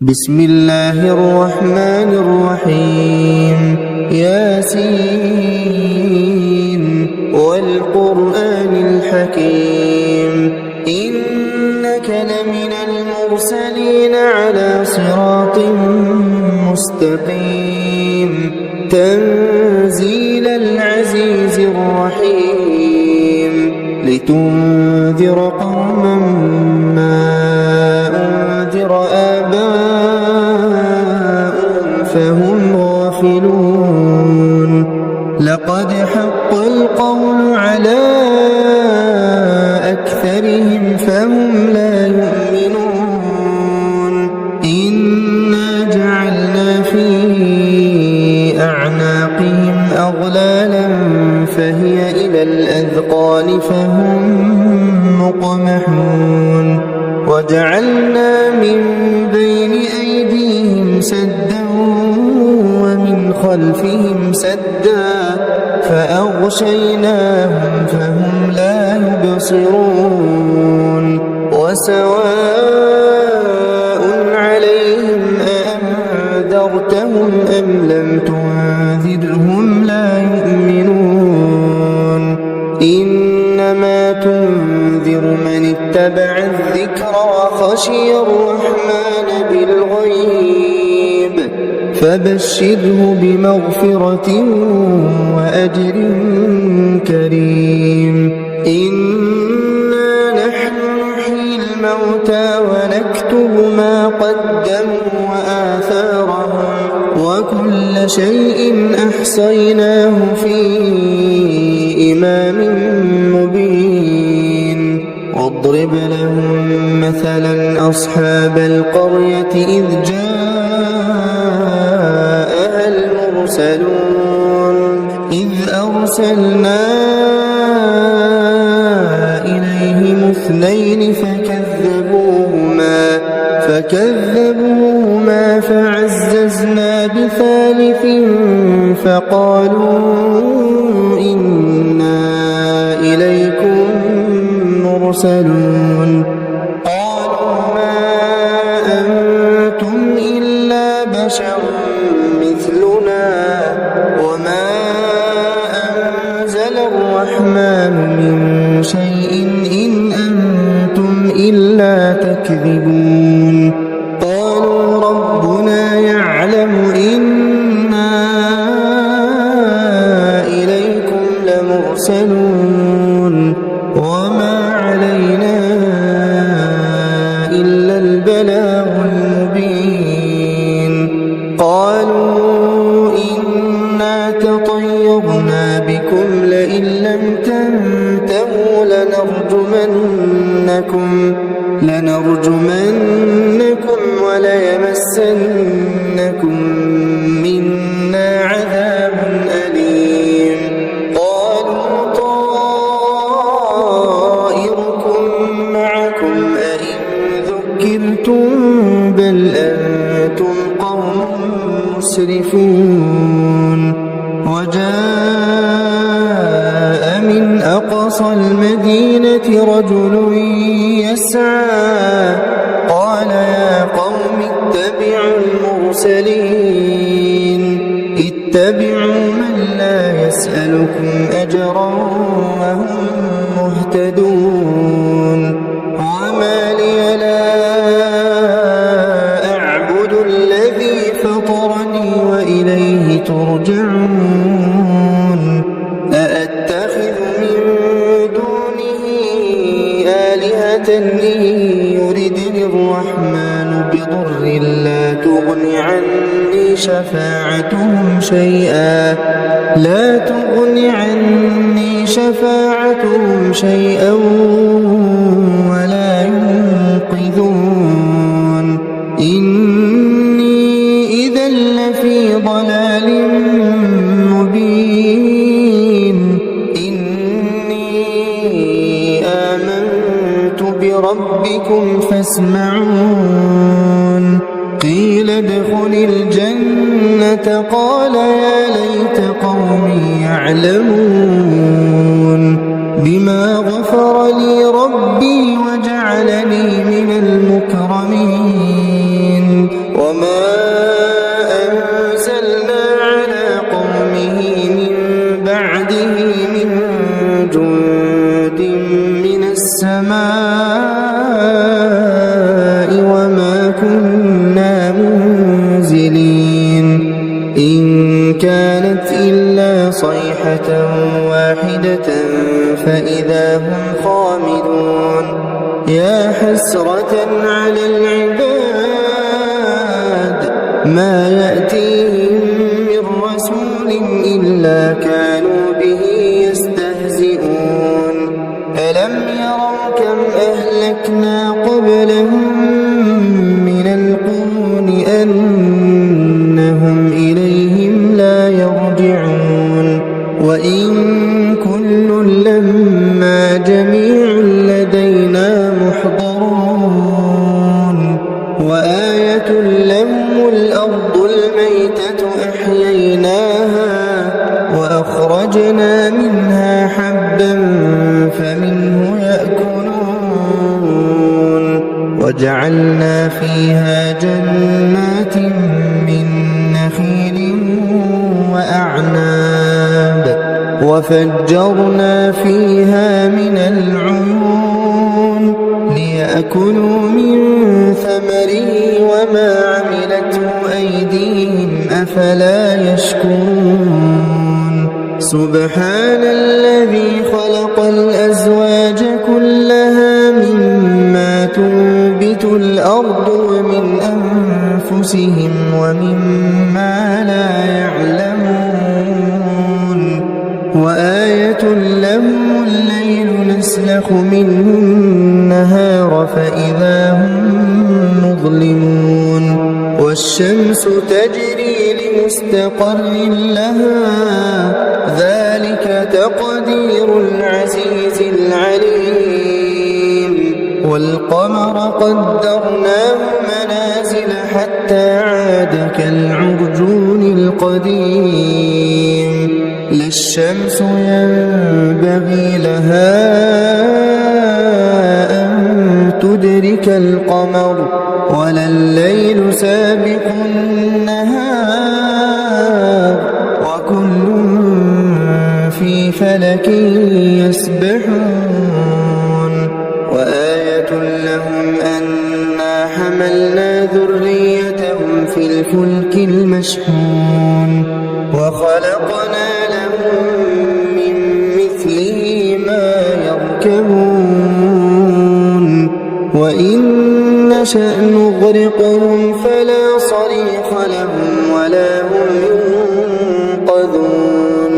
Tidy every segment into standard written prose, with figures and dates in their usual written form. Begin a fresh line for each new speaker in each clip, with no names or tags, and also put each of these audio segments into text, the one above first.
بسم الله الرحمن الرحيم ياسين والقرآن الحكيم إنك لمن المرسلين على صراط مستقيم تنزيل العزيز الرحيم لتنذر قوما ما أنذر آباؤهم فهم غافلون لقد حق القول على أكثرهم فهم لا يؤمنون إنا جعلنا في أعناقهم أغلالا فهي إلى الأذقان فهم مقمحون وجعلنا من بين أيديهم سدا ومن خلفهم سدا فأغشيناهم فهم لا يبصرون وسواء عليهم أأنذرتهم أم لم تنذرهم لا يؤمنون إنما تنذر من اتبع الذكر وخشي الرحمن بالغيب فبشره بمغفرة وأجر كريم إنا نحن نحيي الموتى ونكتب ما قدموا وآثارهم وكل شيء أحصيناه في إمام مبين واضرب لهم مثلا أصحاب القرية إذ جاءها المرسلون إذ أرسلنا إليهم اثنين فكذبوهما فعززنا بثالث فقالوا إنا إليكم مرسلون قالوا ما أنتم إلا بشر مثلنا وما أنزل الرحمن من شيء إن أنتم إلا تكذبون قالوا ربنا يعلم إنا إليكم لمرسلون وما علينا إلا البلاغ المبين قالوا إنا تطيرنا بكم لئن لم تنتهوا لنرجمنكم وليمسنكم منا عذاب أليم قالوا طائركم معكم أئن ذكرتم بل أنتم قوم مسرفون وجاء من أقصى المدينة رجل يسعى قال يا قوم اتبعوا اتبعوا من لا يسألكم أجرا وهم مهتدون وما لي لا أعبد الذي فطرني وإليه ترجعون أأتخذ من دونه آلهة إن يردني الرحمن بضر لا تغن عني شفاعتهم شيئا ولا ينقذون إني إذا لفي ضلال مبين إني آمنت بربكم فاسمعون قيل ادخل الجنة قال يا ليت قومي يعلمون بما غفر لي ربي وجعلني من المكرمين كنا منزلين إن كانت إلا صيحة واحدة فإذا هم خامدون يا حسرة على العباد ما يأتيهم من رسول إلا كانوا به يستهزئون ألم يروا كم أهلكنا قبلهم من القرون أنهم إليهم لا يرجعون وإن كل لما جميع لدينا محضرون وآية لهم الأرض الميتة أحييناها وأخرجنا منها حبا فمنه يأكلون وجعلنا فيها جنات من نخيل وأعناب وفجرنا فيها من العيون ليأكلوا من ثمره وما عملته أيديهم أفلا يشكرون سبحان الذي خلق الأزواج كلها مما تنبت الأرض ومن أنفسهم ومما لا يعلمون وآية لهم الليل نسلخ منه النهار فإذا هم مظلمون والشمس تجري لمستقر لها ذلك تقدير العزيز العليم والقمر قدرناه منازل حتى عاد كالعرجون القديم لا الشمس ينبغي لها أن تدرك القمر ولا الليل سابق النهار وكل في فلك يسبحون وآية لهم أنا حملنا ذريتهم في الفلك المشحون وخلقنا لهم من مثله ما يركبون وإن نشأ نغرقهم فلا صريخ لهم ولا هم ينقذون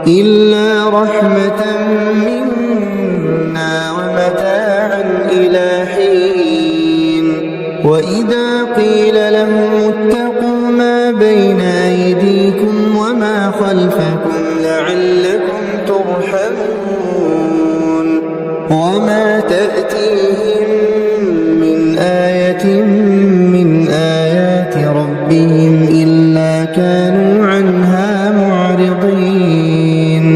إلا رحمة منا ومتاعا إلى حين وإذا قيل لهم اتقوا ما بين أيديكم وما خلفكم لعلكم ترحمون وما تأتيهم من آية من آيات ربهم إلا كانوا عنها معرضين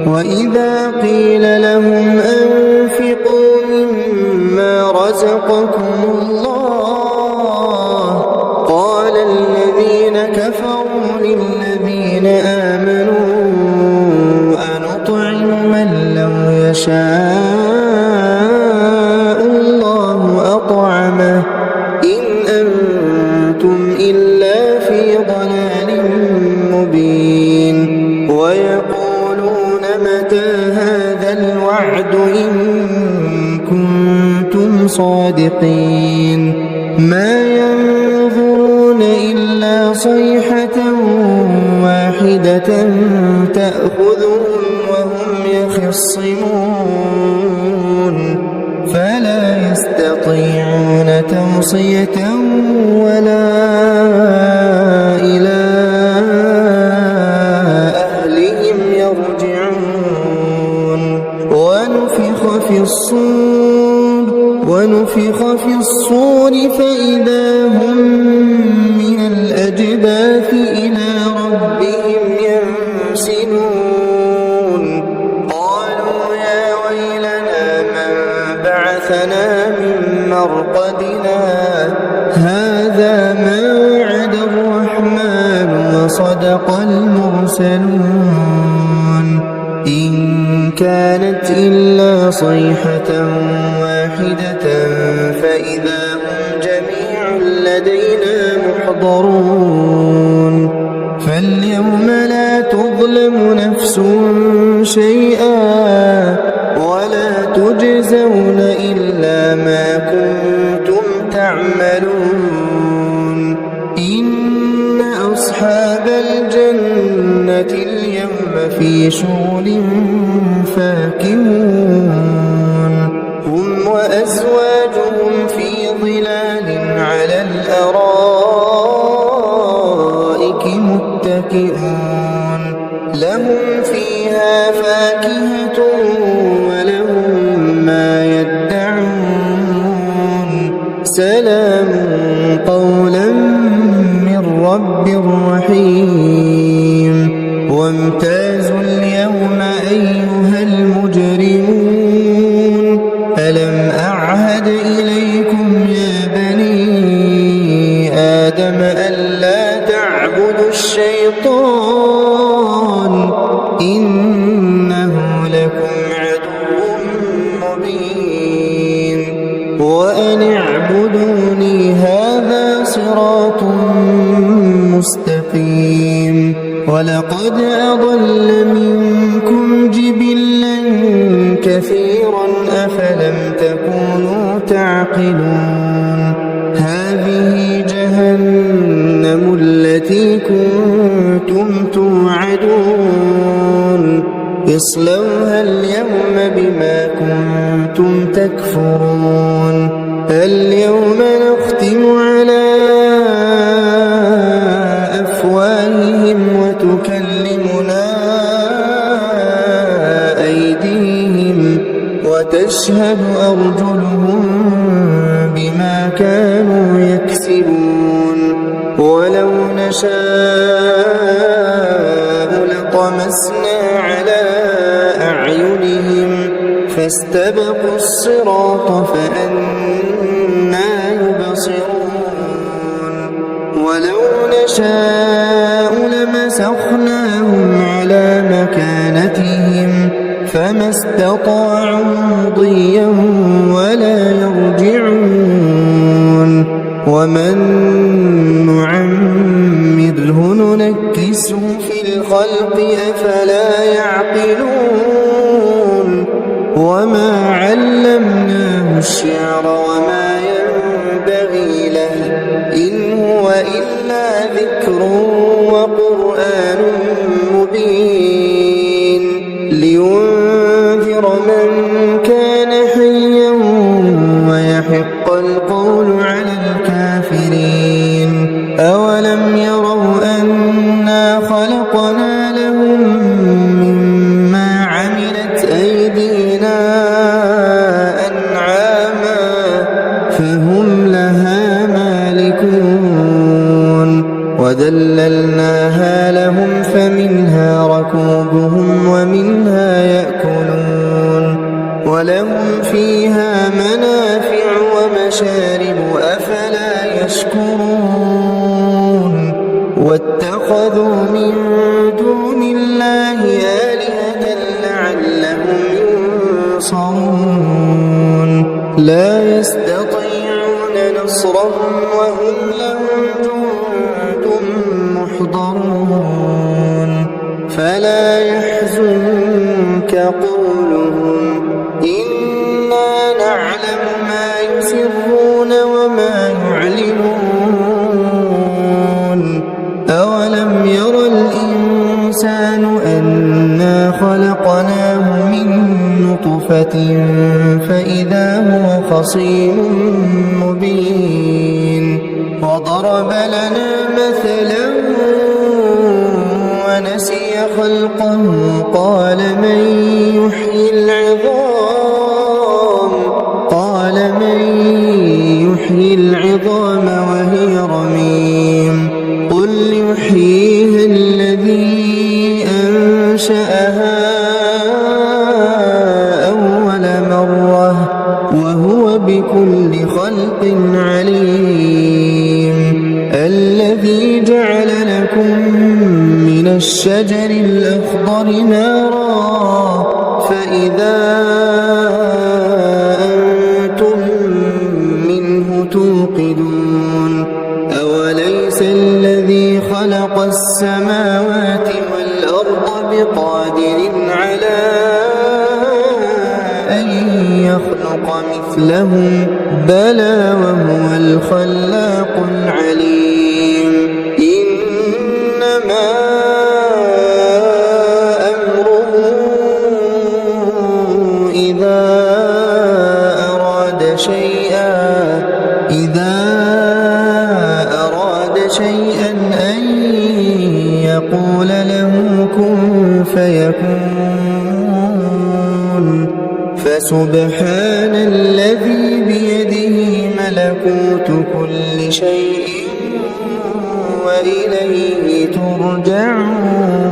وإذا قيل لهم أنفقوا مما رزقكم الله قال الذين كفروا للذين آمنوا أنطعم من لو يشاء الله أطعمه إن أنتم إلا في ضلال مبين ويقولون متى هذا الوعد إن كنتم صادقين ما ينظرون إلا صيحة واحدة تأخذهم وهم يخصمون فلا يستطيعون توصية ولا إلى أهلهم يرجعون ونفخ في الصور فإذا هم من الأجداث إلى ربهم ينسلون قالوا يا ويلنا من بعثنا من مرقدنا هذا ما وعد الرحمن وصدق المرسلون إن كانت إلا صيحة واحدة فإذا هم جميع لدينا محضرون فاليوم لا تظلم نفس شيئا ولا تجزون إلا ما كنتم تعملون إن أصحاب الجنة اليوم في شغل فاكهون هم وأزواجهم في ظلال على الأرائك متكئون لهم فيها فاكهة ولهم ما يدعون سلام قولا من رب رحيم وامتازوا اليوم أيها المجرمون ألم أعهد إليكم يا بني آدم ألا تعبدوا الشيطان إنه لكم عدو مبين وأن اعبدوني هذا صراط مستقيم ولقد أضل منكم جبلا كثيرا أفلم تكونوا تعقلون هذه جهنم التي كنتم توعدون اصلوها اليوم بما كنتم تكفرون اليوم نختم على أفواههم وتكلمنا أيديهم وتشهد أرجلهم بما كانوا يكسبون ولو نشاء لطمسنا على أعينهم فاستبقوا الصراط فأنى يبصرون ولو نشاء لمسخناهم على مكانتهم فما استطاعوا مضيا ولا يرجعون ومن نعمره ننكسه في الخلق أفلا يعقلون وما علمناه الشعر وما ينبغي له إن هو إلا ذكر وقرآن مبين لينذر من كان حيا ويحق القول على الكافرين أولم يروا أنا خلقنا لهم مما عملت أيدينا أنعاما فهم لها مالكون وذللناها لهم فمنها ركوبهم ومنها يأكلون ولهم فيها منافع ومشارب أفلا يشكرون واتخذوا من دون الله آلهة لعلهم ينصرون لا يستطيعون نصرهم وهم لهم جند محضرون فلا يحزنك قولهم إنا نعلم ما يسرون وما يعلنون أولم ير الإنسان أنا خلقناه من نطفة فإذا هو خصيم مبين وضرب لنا مثلا ونسي خلقه قال من يحيي العظام وهي رميم قل يحييها الذي أنشأها أول مرة وهو بكل خلق عليم الذي جعل لكم من الشجر الأخضر نارا فإذا أنتم منه توقدون السماوات والأرض بقادر على أن يخلق مثلهم بلى وهو الخلاق العليم إنما أمره إذا أراد شيئا أن يقول له كن فيكون فسبحان الذي بيده ملكوت كل شيء وإليه ترجعون